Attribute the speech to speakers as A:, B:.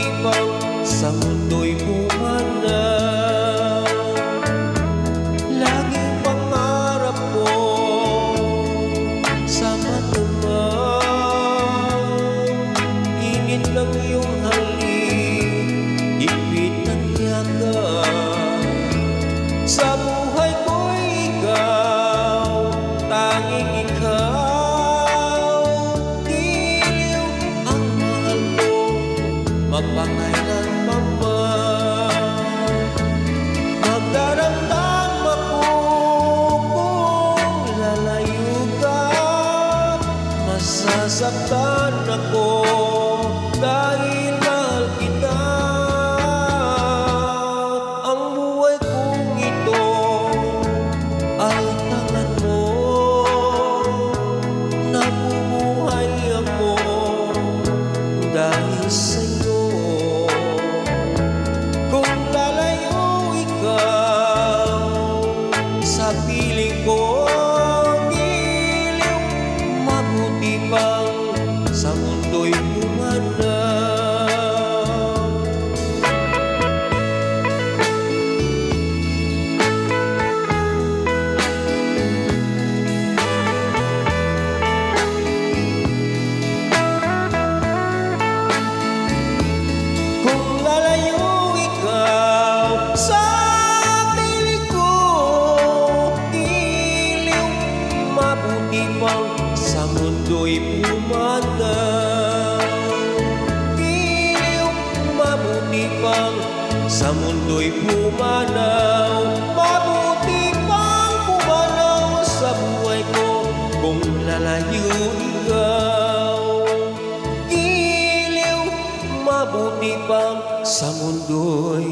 A: mabuti pang sa mundo'y pumanaw. Laging pangarap ko sa matama, ingit ng iyong halik, ipit ng yaga. Sa buhay ko'y ikaw, tanging ikaw, giliw ang mahal ko, mapakailanman man. Magdaramdam ako kung lalayo ka, masasaktan ako dahil mahal kita. Ang buhay kong ito ay tangan mo, nabubuhay ako dahil sa'yo. Kung lalayo ikaw sa piling ko, giliw, mabuti pang sa mundo'y pumanaw. Kung lalayo ikaw sa piling ko, giliw, mabuti pang sa mundo'y pumanaw. Giliw, mabuti pang sa mundo'y pumanaw. Mabuti pang pumanaw sa buhay ko kung lalayo ikaw. Giliw, mabuti pang sa mundo'y